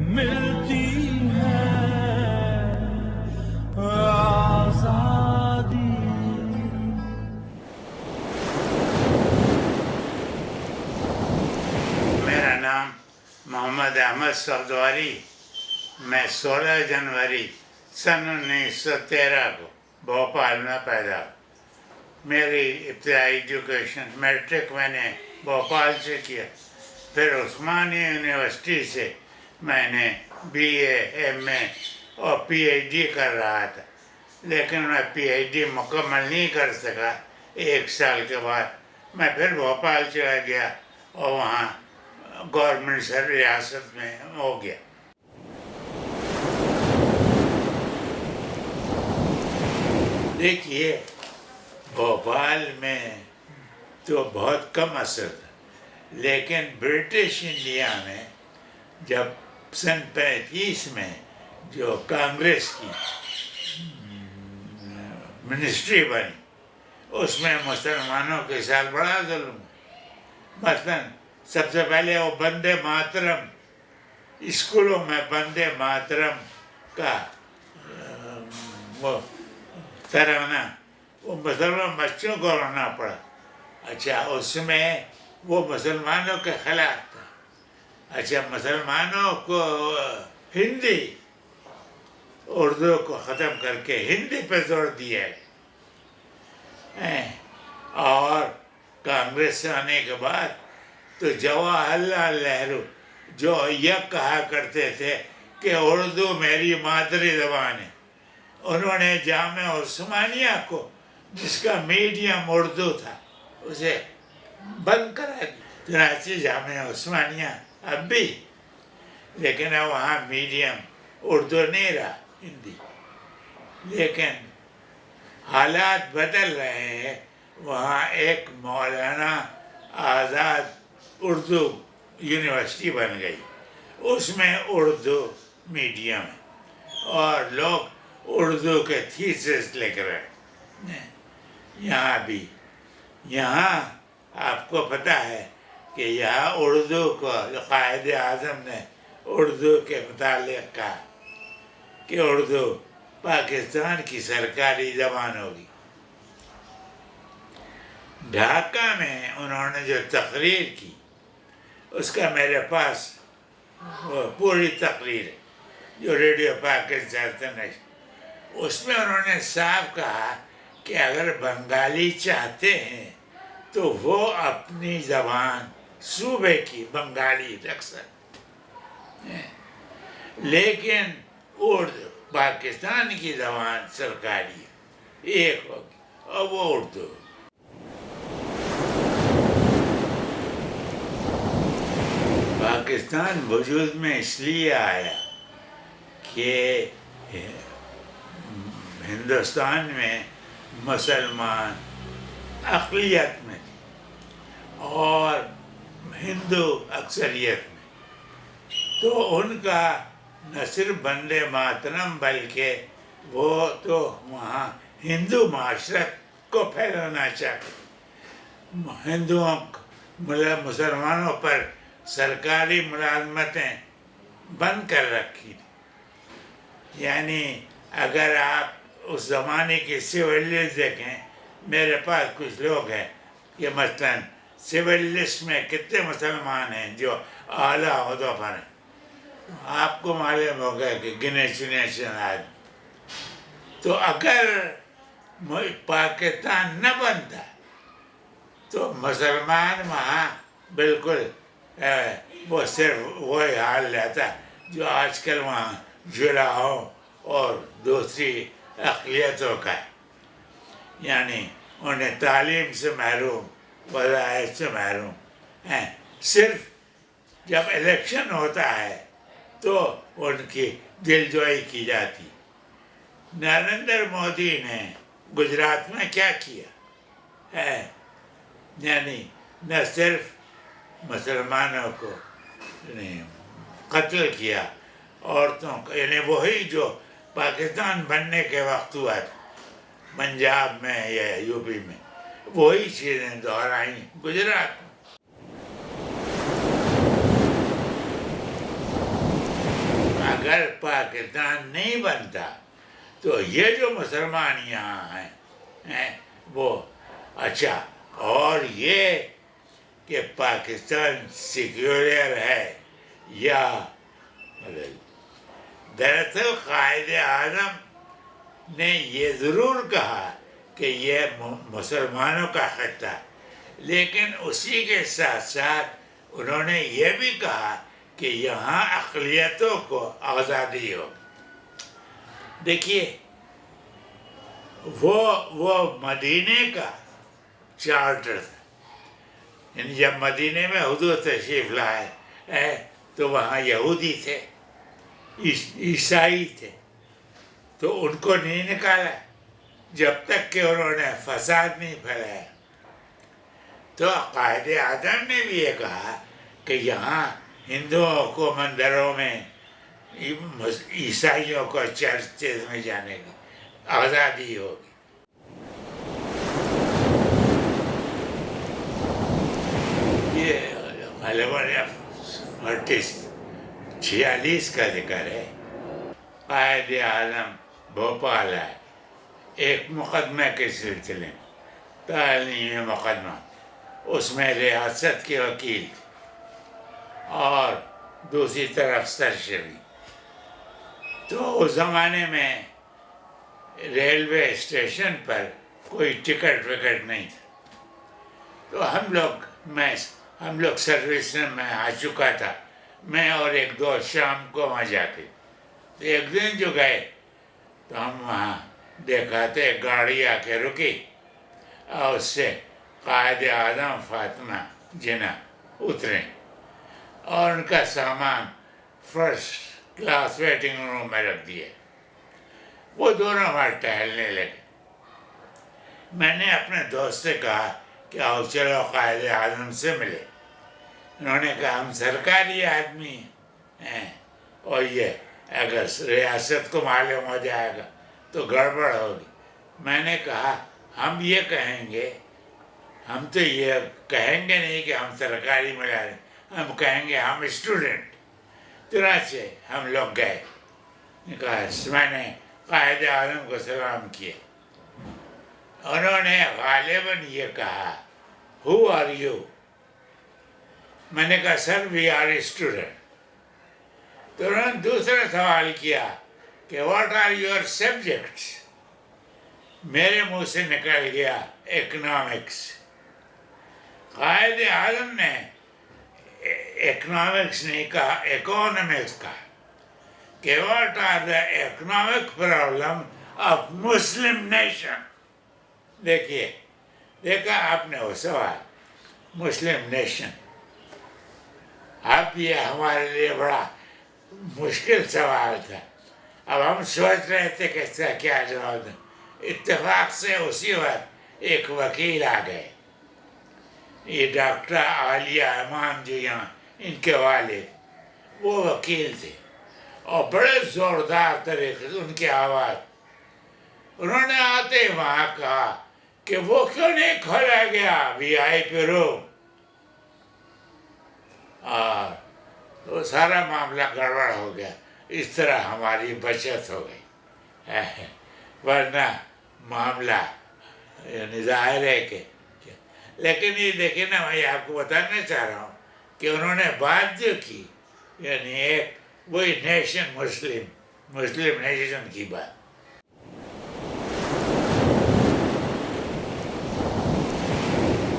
ملتی ہے آزادی. میرا نام محمد احمد صفدواری. میں 16 جنوری سن 1913 کو بھوپال میں پیدا ہوا. میری ابتدائی ایجوکیشن میٹرک میں نے بھوپال سے کیا. پھر عثمانیہ یونیورسٹی سے میں نے بی اے ایم اے اور پی ایچ ڈی کر رہا تھا، لیکن میں پی ایچ ڈی مکمل نہیں کر سکا. 1 سال کے بعد میں پھر بھوپال چلا گیا اور وہاں گورنمنٹ سے ریاست میں ہو گیا. دیکھیے، بھوپال میں تو بہت کم اثر تھا، لیکن برٹش انڈیا میں جب سن 35 میں جو کانگریس کی منسٹری بنی، اس میں مسلمانوں کے ساتھ بڑا ظلم. مثلاً سب سے پہلے وہ بندے ماترم، اسکولوں میں بندے ماترم کا وہ ترانہ وہ مسلمان بچوں کو رونا پڑا. اچھا، اس میں وہ مسلمانوں کے خلاف تھا. اچھا، مسلمانوں کو ہندی اردو کو ختم کر کے ہندی پہ زور دیا ہے. اور کانگریس سے آنے کے بعد تو جواہر لال نہرو جو یہ کہا کرتے تھے کہ اردو میری مادری زبان ہے، انہوں نے جامعہ عثمانیہ کو، جس کا میڈیم اردو تھا، اسے بند کرا دیا. چنانچہ جامعہ عثمانیہ اب بھی، لیکن اب وہاں میڈیم اردو نہیں رہا، ہندی. لیکن حالات بدل رہے ہیں. وہاں ایک مولانا آزاد اردو یونیورسٹی بن گئی، اس میں اردو میڈیم ہے اور لوگ اردو کے تھیسس لکھ رہے ہیں. یہاں بھی، یہاں آپ کو پتہ ہے کہ یہاں اردو کو قائد اعظم نے اردو کے متعلق کہا کہ اردو پاکستان کی سرکاری زبان ہوگی. ڈھاکہ میں انہوں نے جو تقریر کی، اس کا میرے پاس وہ پوری تقریر ہے جو ریڈیو پاکستان سے نشر. اس میں انہوں نے صاف کہا کہ اگر بنگالی چاہتے ہیں تو وہ اپنی زبان صوبے کی بنگالی رکھ سکتے ہیں، لیکن اردو پاکستان کی زبان سرکاری ایک ہوگی اور وہ اردو. پاکستان وجود میں اس لیے آیا کہ ہندوستان میں مسلمان اقلیت میں تھے اور ہندو اکثریت میں، تو ان کا نہ صرف بندے ماترم بلکہ وہ تو وہاں ہندو معاشرت کو پھیلانا چاہتے. مسلمانوں پر سرکاری ملازمتیں بند کر رکھی تھی. یعنی اگر آپ اس زمانے کی سول لسٹ دیکھیں، میرے پاس کچھ لوگ ہیں کہ مثلاً سول لسٹ میں کتنے مسلمان ہیں جو اعلیٰ عہدوں پر ہیں. آپ کو معلوم ہوگا کہ گنے چنے آدمی. تو اگر پاکستان نہ بنتا تو مسلمان وہاں بالکل وہ صرف وہی حال رہتا جو آج کل وہاں جلاؤں اور دوسری اقلیتوں کا ہے. یعنی انہیں تعلیم سے محروم، وظائف سے محروم ہیں. صرف جب الیکشن ہوتا ہے تو ان کی دلجوئی کی جاتی. نریندر مودی نے گجرات میں کیا کیا ہے؟ یعنی نہ صرف مسلمانوں کو قتل کیا، عورتوں کو، یعنی وہی جو پاکستان بننے کے وقت ہوا تھا پنجاب میں یا یو پی میں، وہی چیزیں دہرائیں گجرات میں. پاکستان نہیں بنتا تو یہ جو مسلمان یہاں ہیں وہ اچھا، اور یہ کہ پاکستان سیکولر ہے یا دراصل قائد اعظم نے یہ ضرور کہا کہ یہ مسلمانوں کا خطہ، لیکن اسی کے ساتھ ساتھ انہوں نے یہ بھی کہا کہ یہاں اقلیتوں کو آزادی ہو۔ دیکھیے وہ مدینے کا چارٹر تھا، یعنی جب مدینے میں حضور تشریف لائے تو وہاں یہودی تھے، عیسائی تھے، تو ان کو نہیں نکالا جب تک کہ انہوں نے فساد نہیں پھیلایا۔ تو قائد اعظم نے بھی یہ کہا کہ یہاں ہندوؤں کو مندروں میں، عیسائیوں کو چرچز میں جانے کی آزادی ہوگی۔ یہ 46 کا ذکر ہے۔ قائد اعظم بھوپال آئے ایک مقدمہ کے سلسلے میں، تعلیمی مقدمہ، اس میں ریاست کے وکیل اور دوسری طرف سرشری۔ تو اس زمانے میں ریلوے اسٹیشن پر کوئی ٹکٹ وکٹ نہیں تھا، تو ہم لوگ سروس میں آ چکا تھا، میں اور ایک دوست شام کو وہاں جاتے۔ ایک دن جو گئے تو ہم وہاں دیکھا تو ایک گاڑی آ کے رکی اور اس سے قائد اعظم فاطمہ جناح اترے اور ان کا سامان فرسٹ کلاس ویٹنگ روم میں رکھ دیا۔ وہ دونوں وہاں ٹہلنے لگے۔ میں نے اپنے دوست سے کہا کہ آؤ چلو قائد اعظم سے ملے۔ انہوں نے کہا ہم سرکاری آدمی ہیں اور یہ اگر ریاست کو معلوم ہو جائے گا تو گڑبڑ ہوگی۔ میں نے کہا ہم یہ کہیں گے، ہم تو یہ کہیں گے نہیں کہ ہم سرکاری ملازم، ہم کہیں گے ہم اسٹوڈنٹ۔ چنانچہ ہم لوگ گئے، کہا میں نے قائد اعظم کو سلام کیا۔ انہوں نے غالباً یہ کہا ہو آر یو؟ میں نے کہا سر وی آر اسٹوڈنٹ۔ تو انہوں نے دوسرا سوال کیا کہ واٹ آر یور سبجیکٹس؟ میرے منہ سے نکل گیا اکنامکس۔ قائد اعظم نے اکنامکس نہیں کہا، اکونامکس کہا کہ what are the economic problem of Muslim nation. دیکھا آپ نے وہ سوال، مسلم نیشن۔ اب یہ ہمارے لیے بڑا مشکل سوال تھا، اب ہم سوچ رہے تھے کہ اس کا کیا جواب دیں۔ اتفاق سے اسی وقت ایک وکیل آ گئے، یہ ڈاکٹر عالیہ امام جو یہاں ان کے والد، وہ وکیل تھے اور بڑے زوردار طریقے سے ان کی آواز۔ انہوں نے آتے وہاں کہا کہ وہ کیوں نہیں کھولا گیا وی آئی پی روم، اور وہ سارا معاملہ گڑبڑ ہو گیا۔ اس طرح ہماری بچت ہو گئی، ورنہ معاملہ یعنی ظاہر ہے کہ، لیکن یہ دیکھیں نا، میں آپ کو بتانا چاہ رہا ہوں کہ انہوں نے بات جو کی یعنی ایک وہی نیشن، مسلم نیشن کی بات۔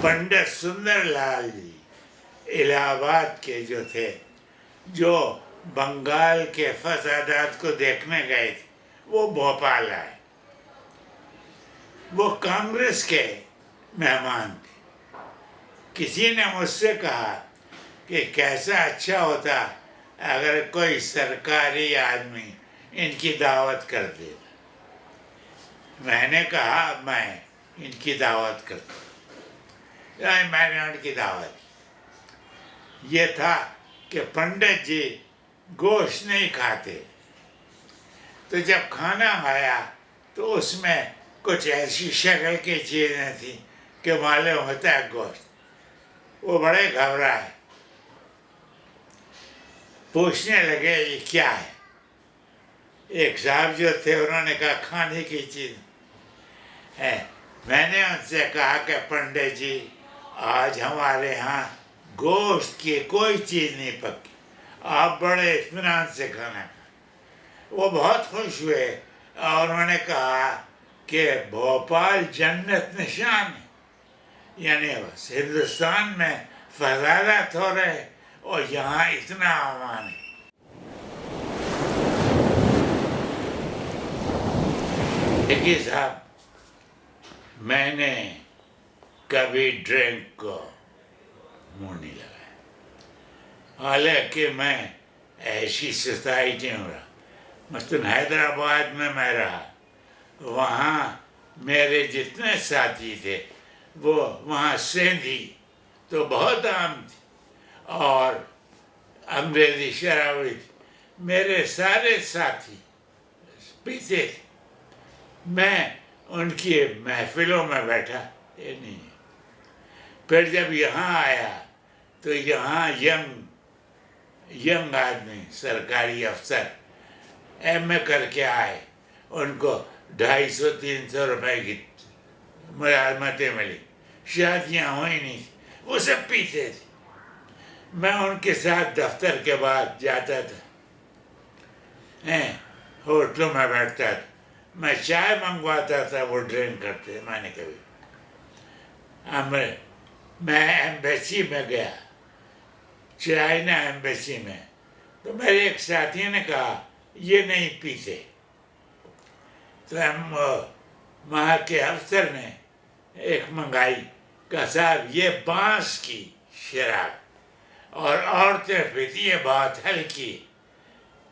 پنڈت سندر لال جی الہ آباد کے جو تھے، جو بنگال کے فسادات کو دیکھنے گئے تھے، وہ بھوپال آئے۔ وہ کانگریس کے مہمان تھے۔ کسی نے مجھ سے کہا کہ کیسا اچھا ہوتا اگر کوئی سرکاری آدمی ان کی دعوت کر دیتا۔ میں نے کہا میں ان کی دعوت کرتا، میں نے ان کی دعوت کی۔ یہ تھا کہ پنڈت جی گوشت نہیں کھاتے، تو جب کھانا آیا تو اس میں کچھ ایسی شکل کی چیزیں تھیں کہ معلوم ہوتا ہے گوشت۔ وہ بڑے گھبرائے، پوچھنے لگے یہ کیا ہے؟ ایک صاحب جو تھے انہوں نے کہا کھانے کی چیز ہے. میں نے ان سے کہا کہ پنڈت جی آج ہمارے ہاں گوشت کی کوئی چیز نہیں پکی, آپ بڑے اطمینان سے کھانا کھائیں. وہ بہت خوش ہوئے اور انہوں نے کہا کہ بھوپال جنت نشان ہے, یعنی بس ہندوستان میں فضالت ہو رہے اور یہاں اتنا امان ہے. دیکھیے صاحب, میں نے کبھی ڈرنک کو منہ نہیں لگایا, حالانکہ میں ایسی سوسائٹی میں رہا. مثلاً حیدرآباد میں رہا, وہاں میرے جتنے ساتھی تھے وہ وہاں سیندھی تو بہت عام تھی اور انگریزی شرابی تھی. میرے سارے ساتھی پیتے تھے, میں ان کی محفلوں میں بیٹھا یہ نہیں. پھر جب یہاں آیا تو یہاں ینگ آدمی سرکاری افسر ایم اے کر کے آئے, ان کو 250-300 روپے کی ملازمتیں ملی, شادیاں ہوئی نہیں, وہ سب پیتے تھے. میں ان کے ساتھ دفتر کے بعد جاتا تھا, ہوٹلوں میں بیٹھتا تھا, میں چائے منگواتا تھا, وہ ڈرنک کرتے. میں نے کبھی میں ایمبیسی میں گیا, چائنا ایمبیسی میں, تو میرے ایک ساتھی نے کہا یہ نہیں پیتے. تو وہاں کے افسر نے ایک منگائی, کہا صاحب یہ بانس کی شراب اور عورتیں پیتی ہے بہت ہلکی.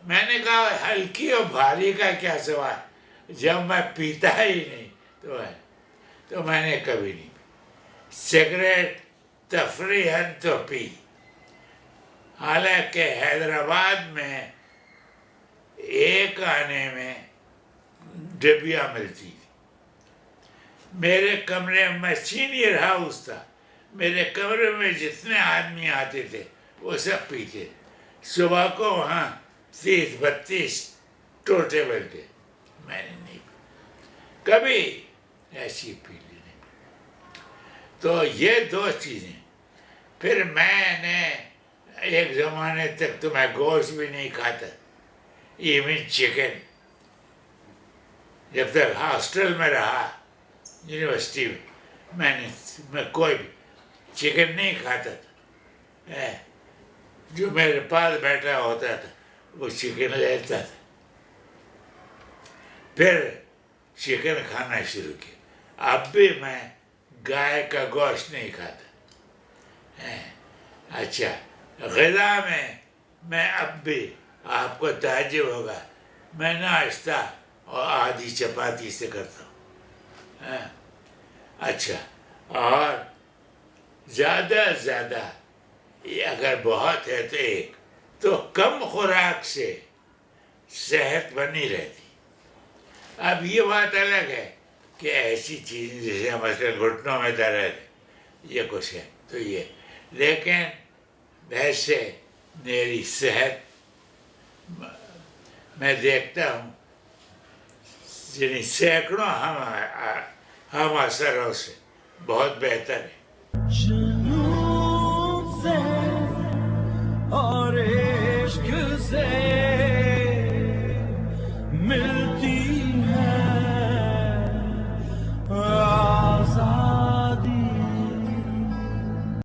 میں نے کہا ہلکی اور بھاری کا کیا سوال, جب میں پیتا ہی نہیں تو میں نے کبھی نہیں پی. سگریٹ تفریحاً تو پی, حالانکہ حیدرآباد میں ایک آنے میں ڈبیا ملتی تھی. میرے کمرے میں سینئر ہاؤس تھا, میرے کمرے میں جتنے آدمی آتے تھے وہ سب پیتے. صبح کو وہاں 30-32 ٹوٹے ملتے, میں نے نہیں پی کبھی ایسی پی لی نہیں. تو یہ 2 چیزیں. پھر میں نے ایک زمانے تک تو میں گوشت بھی نہیں کھاتا, ایون چکن. جب تک ہاسٹل میں رہا یونیورسٹی میں میں کوئی بھی چکن نہیں کھاتا تھا. جو میرے پاس بیٹھا ہوتا تھا وہ چکن لیتا تھا. پھر چکن کھانا شروع کیا. اب بھی میں گائے کا گوشت نہیں کھاتا. اچھا, غذا میں اب بھی آپ کو تعجب ہوگا, میں ناشتہ اور آدھی چپاتی سے کرتا ہوں. اچھا, اور زیادہ زیادہ اگر بہت ہے تو ایک, تو کم خوراک سے صحت بنی رہتی. اب یہ بات الگ ہے کہ ایسی چیز جیسے مثلا گھٹنوں میں درد یہ کچھ ہے تو یہ, لیکن ویسے میری صحت میں دیکھتا ہوں یعنی سینکڑوں ہم اثروں سے بہت بہتر ہے.